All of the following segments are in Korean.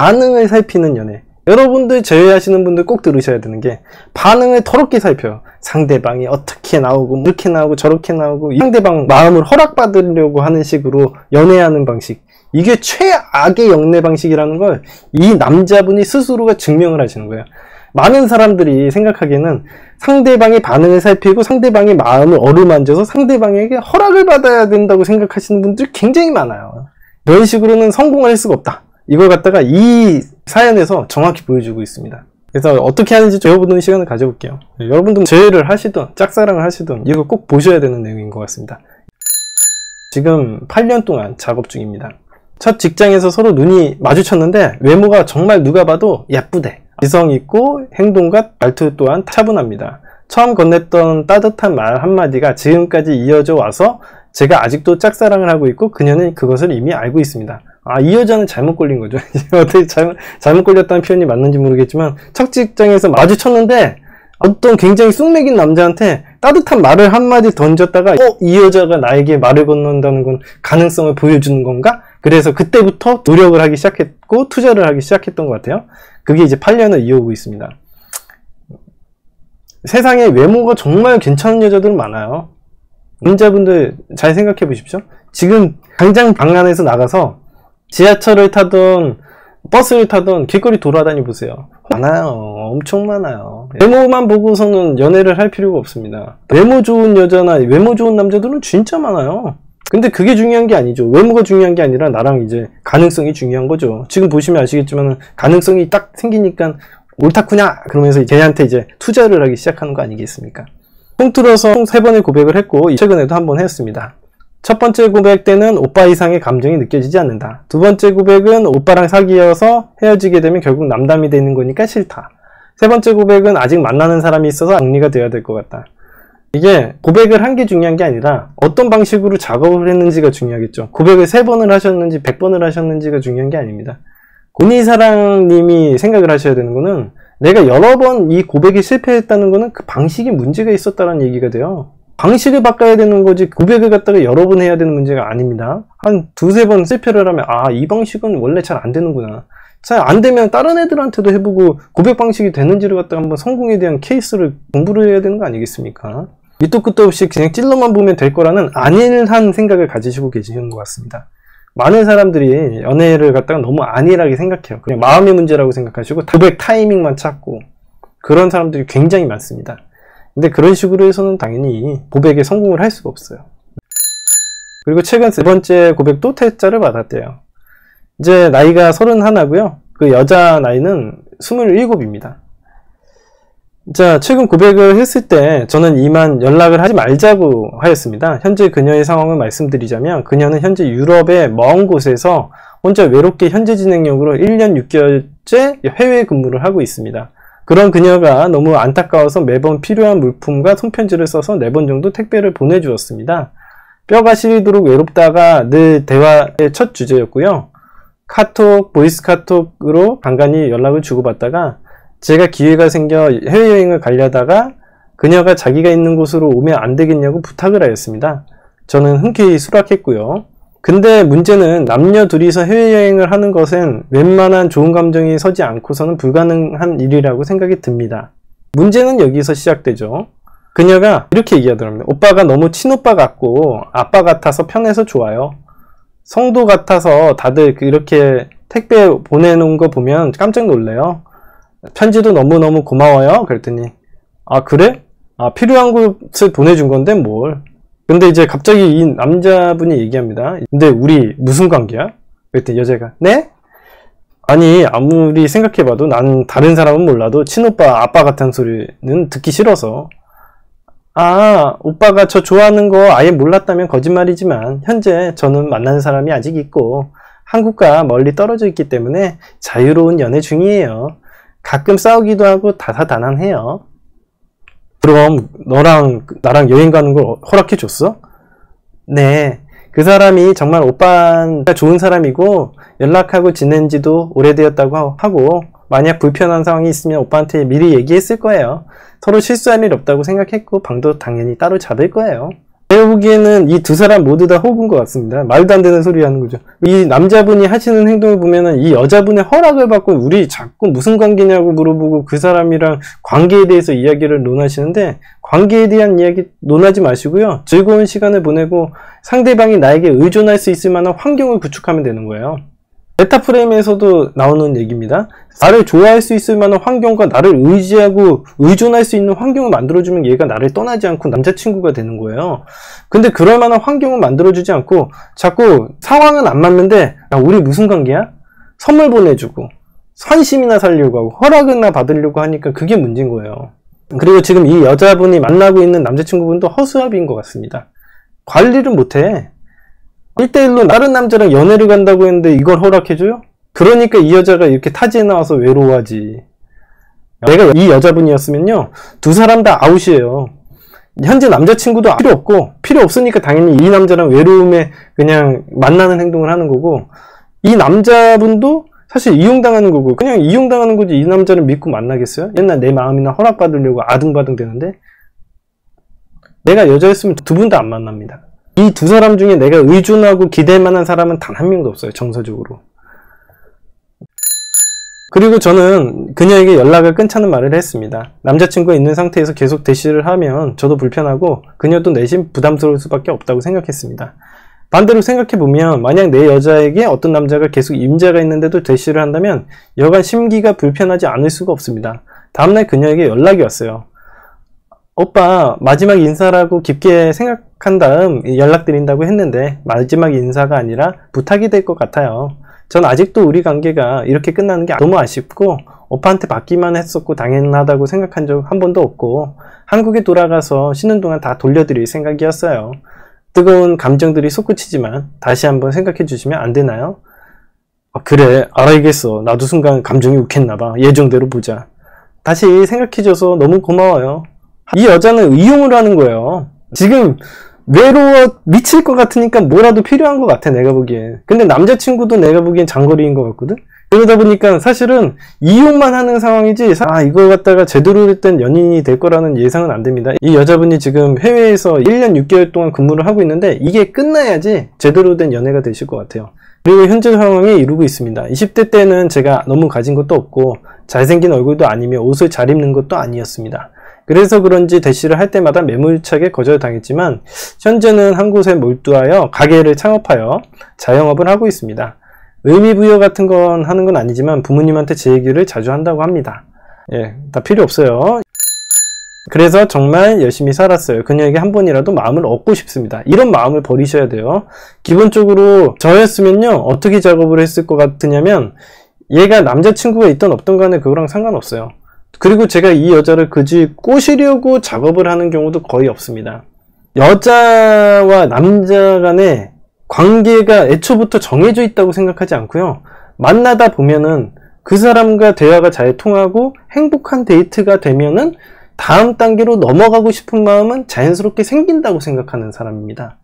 반응을 살피는 연애. 여러분들 제외하시는 분들 꼭 들으셔야 되는 게 반응을 더럽게 살펴요. 상대방이 어떻게 나오고 이렇게 나오고 저렇게 나오고 상대방 마음을 허락받으려고 하는 식으로 연애하는 방식, 이게 최악의 연애 방식이라는 걸 이 남자분이 스스로가 증명을 하시는 거예요. 많은 사람들이 생각하기에는 상대방의 반응을 살피고 상대방의 마음을 어루만져서 상대방에게 허락을 받아야 된다고 생각하시는 분들이 굉장히 많아요. 이런 식으로는 성공할 수가 없다. 이걸 갖다가 이 사연에서 정확히 보여주고 있습니다. 그래서 어떻게 하는지 배워보는 시간을 가져볼게요. 여러분들 제외를 하시든 짝사랑을 하시든 이거 꼭 보셔야 되는 내용인 것 같습니다. 지금 8년 동안 작업 중입니다. 첫 직장에서 서로 눈이 마주쳤는데 외모가 정말 누가 봐도 예쁘대. 지성 있고 행동과 말투 또한 차분합니다. 처음 건넸던 따뜻한 말 한마디가 지금까지 이어져 와서 제가 아직도 짝사랑을 하고 있고 그녀는 그것을 이미 알고 있습니다. 아, 이 여자는 잘못 걸린 거죠. 어떻게 잘못 걸렸다는 표현이 맞는지 모르겠지만 첫 직장에서 마주쳤는데 어떤 굉장히 쑥맥인 남자한테 따뜻한 말을 한마디 던졌다가 이 여자가 나에게 말을 건넌다는 건 가능성을 보여주는 건가? 그래서 그때부터 노력을 하기 시작했고 투자를 하기 시작했던 것 같아요. 그게 이제 8년을 이어오고 있습니다. 세상에 외모가 정말 괜찮은 여자들 많아요. 남자분들 잘 생각해 보십시오. 지금 당장 방 안에서 나가서 지하철을 타던 버스를 타던 길거리 돌아다니 보세요. 많아요. 엄청 많아요. 외모만 보고서는 연애를 할 필요가 없습니다. 외모 좋은 여자나 외모 좋은 남자들은 진짜 많아요. 근데 그게 중요한 게 아니죠. 외모가 중요한 게 아니라 나랑 이제 가능성이 중요한 거죠. 지금 보시면 아시겠지만 가능성이 딱 생기니까 옳다쿠냐 그러면서 걔한테 이제 투자를 하기 시작하는 거 아니겠습니까? 통틀어서 총 3번의 고백을 했고 최근에도 한 번 했습니다. 첫 번째 고백 때는 오빠 이상의 감정이 느껴지지 않는다. 두 번째 고백은 오빠랑 사귀어서 헤어지게 되면 결국 남담이 되는 거니까 싫다. 세 번째 고백은 아직 만나는 사람이 있어서 정리가 되어야 될 것 같다. 이게 고백을 한 게 중요한 게 아니라 어떤 방식으로 작업을 했는지가 중요하겠죠. 고백을 3번을 하셨는지 100번을 하셨는지가 중요한 게 아닙니다. 군이사랑님이 생각을 하셔야 되는 거는 내가 여러 번 이 고백이 실패했다는 거는 그 방식에 문제가 있었다는 얘기가 돼요. 방식을 바꿔야 되는 거지 고백을 갖다가 여러 번 해야 되는 문제가 아닙니다. 한 2-3번 실패를 하면 이 방식은 원래 잘 안 되는구나. 잘 안 되면 다른 애들한테도 해보고 고백 방식이 되는지를 갖다가 한번 성공에 대한 케이스를 공부를 해야 되는 거 아니겠습니까? 밑도 끝도 없이 그냥 찔러만 보면 될 거라는 안일한 생각을 가지시고 계시는 것 같습니다. 많은 사람들이 연애를 갖다가 너무 안일하게 생각해요. 그냥 마음의 문제라고 생각하시고 고백 타이밍만 찾고 그런 사람들이 굉장히 많습니다. 근데 그런 식으로 해서는 당연히 고백에 성공을 할 수가 없어요. 그리고 최근 3번째 고백도 퇴짜를 받았대요. 이제 나이가 31고요. 그 여자 나이는 27입니다. 자, 최근 고백을 했을 때 저는 이만 연락을 하지 말자고 하였습니다. 현재 그녀의 상황을 말씀드리자면 그녀는 현재 유럽의 먼 곳에서 혼자 외롭게 현재 진행형으로 1년 6개월째 해외 근무를 하고 있습니다. 그런 그녀가 너무 안타까워서 매번 필요한 물품과 손편지를 써서 4번 정도 택배를 보내주었습니다. 뼈가 시리도록 외롭다가 늘 대화의 첫 주제였고요. 카톡, 보이스 카톡으로 간간히 연락을 주고받다가 제가 기회가 생겨 해외여행을 가려다가 그녀가 자기가 있는 곳으로 오면 안 되겠냐고 부탁을 하였습니다. 저는 흔쾌히 수락했고요. 근데 문제는 남녀 둘이서 해외여행을 하는 것은 웬만한 좋은 감정이 서지 않고서는 불가능한 일이라고 생각이 듭니다. 문제는 여기서 시작되죠. 그녀가 이렇게 얘기하더랍니다. 오빠가 너무 친오빠 같고 아빠 같아서 편해서 좋아요. 성도 같아서 다들 이렇게 택배 보내놓은 거 보면 깜짝 놀래요. 편지도 너무너무 고마워요. 그랬더니 그래? 필요한 것을 보내준 건데 뭘. 근데 이제 갑자기 이 남자분이 얘기합니다. 근데 우리 무슨 관계야? 그랬더니 여자가 네? 아니 아무리 생각해봐도 난 다른 사람은 몰라도 친오빠 아빠 같은 소리는 듣기 싫어서. 오빠가 저 좋아하는 거 아예 몰랐다면 거짓말이지만 현재 저는 만나는 사람이 아직 있고 한국과 멀리 떨어져 있기 때문에 자유로운 연애 중이에요. 가끔 싸우기도 하고 다사다난해요. 그럼 너랑 나랑 여행 가는 걸 허락해줬어? 네. 그 사람이 정말 오빠가 좋은 사람이고 연락하고 지낸 지도 오래되었다고 하고 만약 불편한 상황이 있으면 오빠한테 미리 얘기했을 거예요. 서로 실수할 일 없다고 생각했고 방도 당연히 따로 잡을 거예요. 제가 보기에는 이 두 사람 모두 다 호구인 것 같습니다. 말도 안 되는 소리 하는 거죠. 이 남자분이 하시는 행동을 보면은 이 여자분의 허락을 받고 우리 자꾸 무슨 관계냐고 물어보고 그 사람이랑 관계에 대해서 이야기를 논하시는데, 관계에 대한 이야기 논하지 마시고요. 즐거운 시간을 보내고 상대방이 나에게 의존할 수 있을 만한 환경을 구축하면 되는 거예요. 메타프레임에서도 나오는 얘기입니다. 나를 좋아할 수 있을 만한 환경과 나를 의지하고 의존할 수 있는 환경을 만들어주면 얘가 나를 떠나지 않고 남자친구가 되는 거예요. 근데 그럴 만한 환경을 만들어주지 않고 자꾸 상황은 안 맞는데, 야, 우리 무슨 관계야? 선물 보내주고 환심이나 살려고 하고 허락이나 받으려고 하니까 그게 문제인 거예요. 그리고 지금 이 여자분이 만나고 있는 남자친구분도 허수아비인 것 같습니다. 관리를 못해. 1대1로 다른 남자랑 연애를 간다고 했는데 이걸 허락해줘요? 그러니까 이 여자가 이렇게 타지에 나와서 외로워하지. 내가 이 여자분이었으면요, 두 사람 다 아웃이에요. 현재 남자친구도 필요 없으니까 당연히 이 남자랑 외로움에 그냥 만나는 행동을 하는 거고, 이 남자분도 사실 이용당하는 거고, 그냥 이용당하는 거지. 이 남자를 믿고 만나겠어요? 옛날 내 마음이나 허락받으려고 아둥바둥 되는데, 내가 여자였으면 두 분 다 안 만납니다. 이 두 사람 중에 내가 의존하고 기댈 만한 사람은 단 한 명도 없어요, 정서적으로. 그리고 저는 그녀에게 연락을 끊자는 말을 했습니다. 남자친구가 있는 상태에서 계속 대시를 하면 저도 불편하고 그녀도 내심 부담스러울 수밖에 없다고 생각했습니다. 반대로 생각해보면 만약 내 여자에게 어떤 남자가 계속 임자가 있는데도 대시를 한다면 여간 심기가 불편하지 않을 수가 없습니다. 다음날 그녀에게 연락이 왔어요. 오빠, 마지막 인사라고 깊게 생각한 다음 연락드린다고 했는데 마지막 인사가 아니라 부탁이 될 것 같아요. 전 아직도 우리 관계가 이렇게 끝나는 게 너무 아쉽고 오빠한테 받기만 했었고 당연하다고 생각한 적 한 번도 없고 한국에 돌아가서 쉬는 동안 다 돌려드릴 생각이었어요. 뜨거운 감정들이 솟구치지만 다시 한번 생각해 주시면 안 되나요? 그래, 알아야겠어. 나도 순간 감정이 욱했나봐. 예정대로 보자. 다시 생각해줘서 너무 고마워요. 이 여자는 이용을 하는 거예요. 지금 외로워 미칠 것 같으니까 뭐라도 필요한 것 같아, 내가 보기엔. 근데 남자친구도 내가 보기엔 장거리인 것 같거든? 그러다 보니까 사실은 이용만 하는 상황이지, 이거 갖다가 제대로 된 연인이 될 거라는 예상은 안 됩니다. 이 여자분이 지금 해외에서 1년 6개월 동안 근무를 하고 있는데 이게 끝나야지 제대로 된 연애가 되실 것 같아요. 그리고 현재 상황에 이루고 있습니다. 20대 때는 제가 너무 가진 것도 없고 잘생긴 얼굴도 아니며 옷을 잘 입는 것도 아니었습니다. 그래서 그런지 대시를 할 때마다 매몰차게 거절당했지만 현재는 한 곳에 몰두하여 가게를 창업하여 자영업을 하고 있습니다. 의미부여 같은 건 하는 건 아니지만 부모님한테 제 얘기를 자주 한다고 합니다. 다 필요 없어요. 그래서 정말 열심히 살았어요. 그녀에게 한 번이라도 마음을 얻고 싶습니다. 이런 마음을 버리셔야 돼요. 기본적으로 저였으면요, 어떻게 작업을 했을 것 같으냐면 얘가 남자친구가 있던 없던 간에 그거랑 상관없어요. 그리고 제가 이 여자를 그지 꼬시려고 작업을 하는 경우도 거의 없습니다. 여자와 남자 간의 관계가 애초부터 정해져 있다고 생각하지 않고요, 만나다 보면은 그 사람과 대화가 잘 통하고 행복한 데이트가 되면은 다음 단계로 넘어가고 싶은 마음은 자연스럽게 생긴다고 생각하는 사람입니다.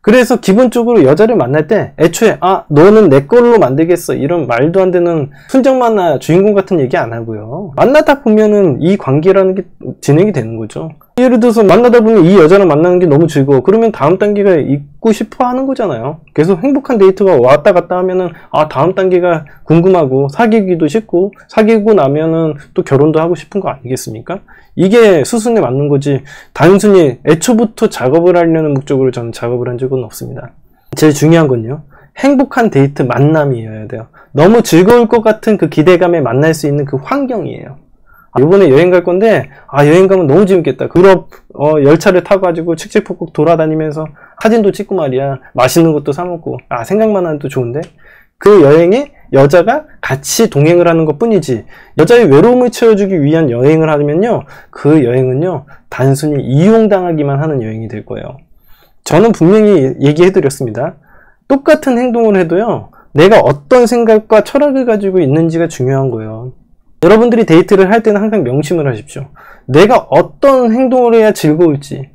그래서 기본적으로 여자를 만날 때 애초에 너는 내 걸로 만들겠어 이런 말도 안 되는 순정만화 주인공 같은 얘기 안 하고요, 만나다 보면은 이 관계라는 게 진행이 되는 거죠. 예를 들어서 만나다 보면 이 여자랑 만나는 게 너무 즐거워. 그러면 다음 단계가 있고 싶어 하는 거잖아요. 계속 행복한 데이트가 왔다 갔다 하면은 다음 단계가 궁금하고 사귀기도 싶고 사귀고 나면은 또 결혼도 하고 싶은 거 아니겠습니까? 이게 수순에 맞는 거지, 단순히 애초부터 작업을 하려는 목적으로 저는 작업을 한 적은 없습니다. 제일 중요한 건요, 행복한 데이트 만남이어야 돼요. 너무 즐거울 것 같은 그 기대감에 만날 수 있는 그 환경이에요. 이번에 여행 갈 건데 여행 가면 너무 재밌겠다. 유럽 열차를 타가지고 칙칙폭폭 돌아다니면서 사진도 찍고 말이야, 맛있는 것도 사 먹고, 생각만 하면 또 좋은데, 그 여행에 여자가 같이 동행을 하는 것 뿐이지 여자의 외로움을 채워주기 위한 여행을 하면요, 그 여행은요 단순히 이용당하기만 하는 여행이 될 거예요. 저는 분명히 얘기해드렸습니다. 똑같은 행동을 해도요, 내가 어떤 생각과 철학을 가지고 있는지가 중요한 거예요. 여러분들이 데이트를 할 때는 항상 명심을 하십시오. 내가 어떤 행동을 해야 즐거울지.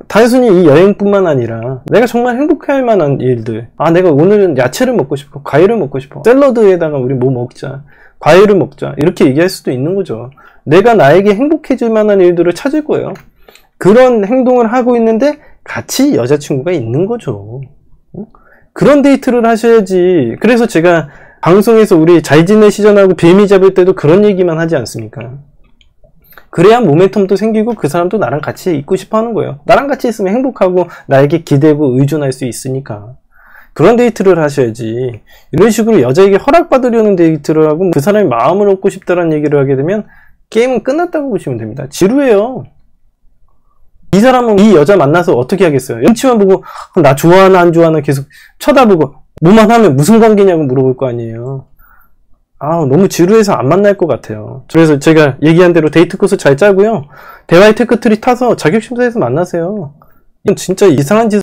단순히 이 여행뿐만 아니라 내가 정말 행복해할 만한 일들, 내가 오늘은 야채를 먹고 싶어, 과일을 먹고 싶어, 샐러드에다가 우리 뭐 먹자, 과일을 먹자, 이렇게 얘기할 수도 있는 거죠. 내가 나에게 행복해질 만한 일들을 찾을 거예요. 그런 행동을 하고 있는데 같이 여자친구가 있는 거죠. 그런 데이트를 하셔야지. 그래서 제가 방송에서 우리 잘 지내시전하고 빌미 잡을 때도 그런 얘기만 하지 않습니까? 그래야 모멘텀도 생기고 그 사람도 나랑 같이 있고 싶어 하는 거예요. 나랑 같이 있으면 행복하고 나에게 기대고 의존할 수 있으니까. 그런 데이트를 하셔야지. 이런 식으로 여자에게 허락받으려는 데이트를 하고 그 사람이 마음을 얻고 싶다는 얘기를 하게 되면 게임은 끝났다고 보시면 됩니다. 지루해요. 이 사람은 이 여자 만나서 어떻게 하겠어요? 눈치만 보고 나 좋아하나 안 좋아하나 계속 쳐다보고 뭐만 하면 무슨 관계냐고 물어볼 거 아니에요. 너무 지루해서 안 만날 것 같아요. 그래서 제가 얘기한 대로 데이트 코스 잘 짜고요. 대화의 테크트리 타서 자격심사에서 만나세요. 이건 진짜 이상한 짓